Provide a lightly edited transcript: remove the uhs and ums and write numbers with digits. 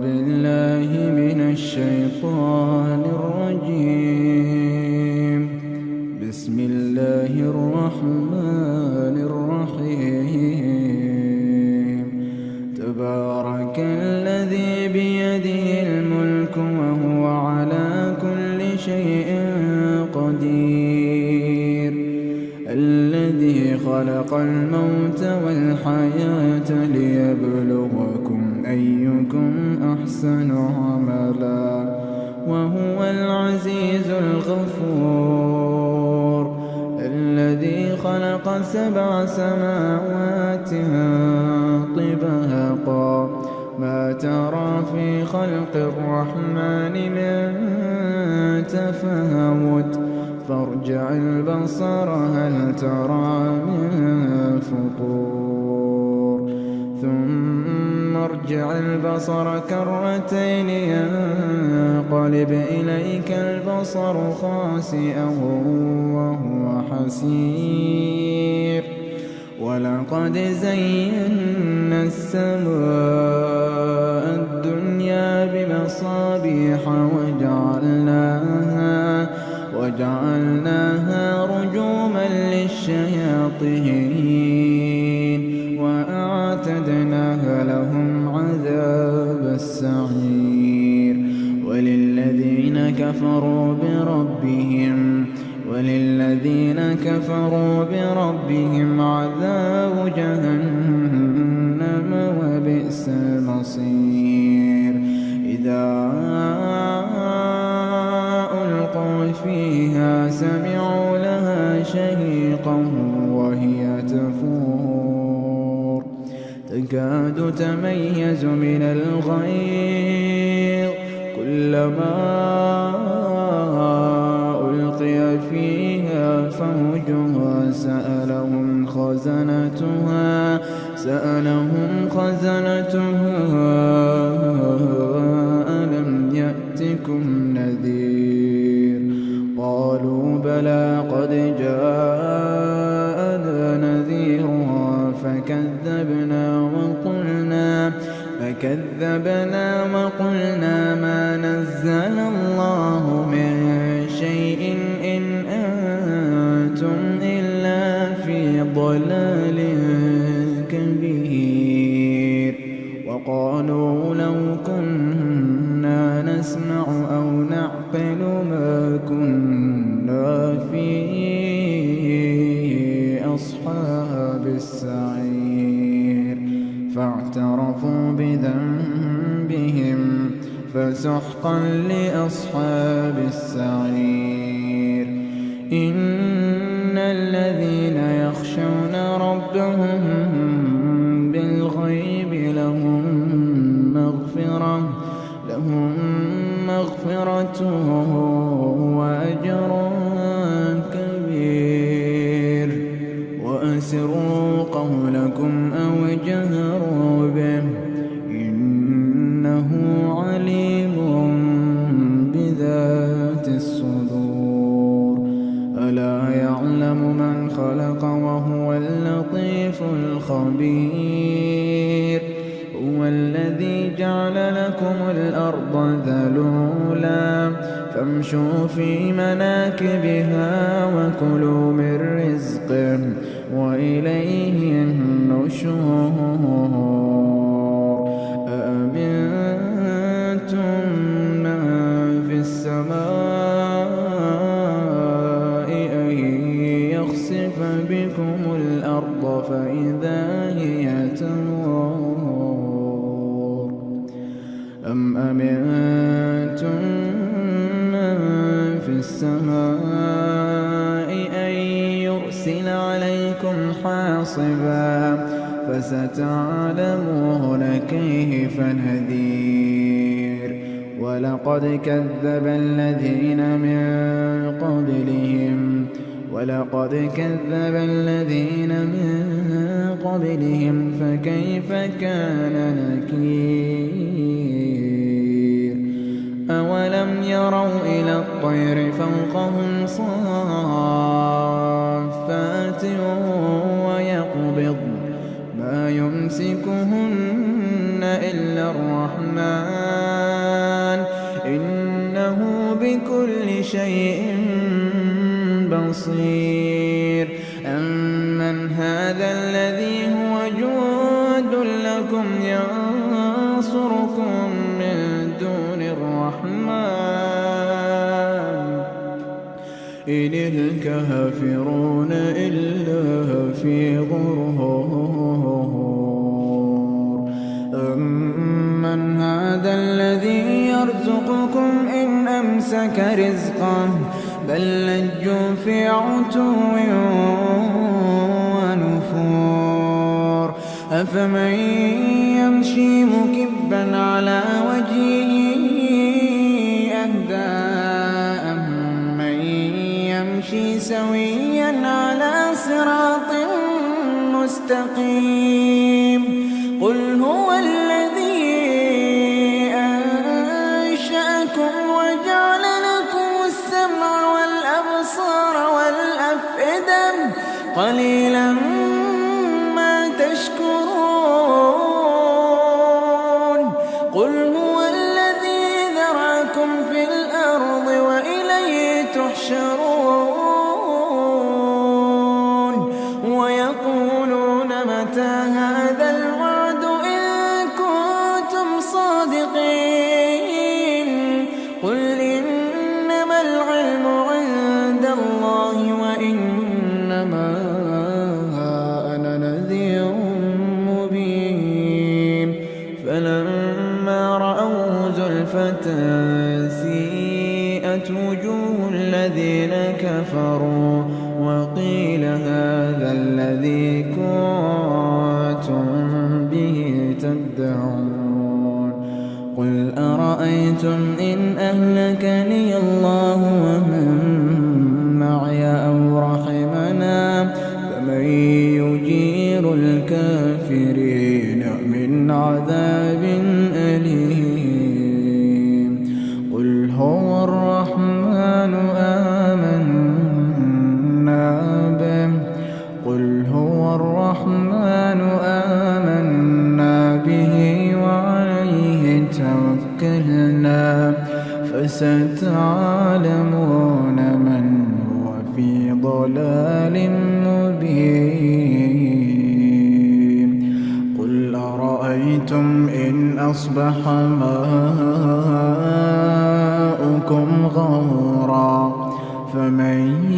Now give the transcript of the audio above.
بالله من الشيطان الرجيم. بسم الله الرحمن الرحيم. تبارك الذي بيده الملك وهو على كل شيء قدير. الذي خلق الموت والحياة ليبلوكم أيكم أحسن عملا وهو العزيز الغفور. الذي خلق 7 سماوات طباقا ما ترى في خلق الرحمن من تفاوت فارجع البصر هل ترى من فطور ثم ارجع البصر كرتين ينقلب إليك البصر خاسئا وهو حسير. ولقد زينا السماء الدنيا بمصابيح وجعلناها رجوما للشياطين وأعتدنا لهم عذاب السعير. وللذين كفروا بربهم عذاب جهنم وبئس المصير. إذا ألقوا فيها سمعوا لها شهيقا وهي تفور تكاد تميز من الغيظ كلما ألقي فيها فوج سألهم خزنتها ألم يأتكم نذير؟ قالوا بلى قد جاءنا نذير فكذبنا وقلنا ما نزل الله من شيء إن أنتم إلا في ضلال كبير. وقالوا لو كنا نسمع أو نعقل ما كنا في أصحاب السعير. فاعترفوا بذنبهم فسحقا لأصحاب السعير. إن الذين يخشون ربهم بالغيب لهم مغفرة وأجر كبير. وأسروا قولكم أو اجهروا به إنه عليم بذات الصدور. ألا يعلم من خلق وهو اللطيف الخبير. هو الذي جعل لكم الأرض ذلولا فامشوا في مناكبها وكلوا من رزقه وإليه النشور. أأمنتم من في السماء أن يخسف بكم الأرض فإذا هي تمور أم أمنتم من في السماء أن يرسل عليكم حاصبا فستعلمون كيف نذير. ولقد كذب الذين من قبلهم فكيف كان نكير. أولم يروا إلى الطير فوقهم صافات ويقبض ما يمسكهن إلا الرحمن إنه بكل شيء بصير أمن هذا الذي هو جند لكم ينصركم من دون الرحمن إن الكافرون إلا في غرور أمن هذا الذي يرزقكم إن أمسك رزقه بل لجوا في عتو ونفور أفمن يمشي مكبا على وجهه أهدى أمن يمشي سويا على صراط مستقيم قل هو الذي أنشأكم وجعل لكم السمع والأبصار والأفئدة قليلا ما تشكرون قل هو الذي ذرأكم في الأرض وإليه تحشرون ويقولون متى هذا الوعد إن كنتم صادقين قل إنما العلم عند الله وإنما أنا نذير مبين فلما رأوا زلفة سيئت وجوه الذين كفروا وقيل هذا الذي كنتم به تدعون قل أرأيتم إن أهلكني الله ومن معي أو رحمنا فمن يجير الكافرين من عذاب أليم قل هو الرحمن آمنا به قل هو الرحمن آمنا به وعليه توكلنا فستعلمون من هو في ضلال مبين قل أرأيتم إن أصبح ماؤكم غورا فمن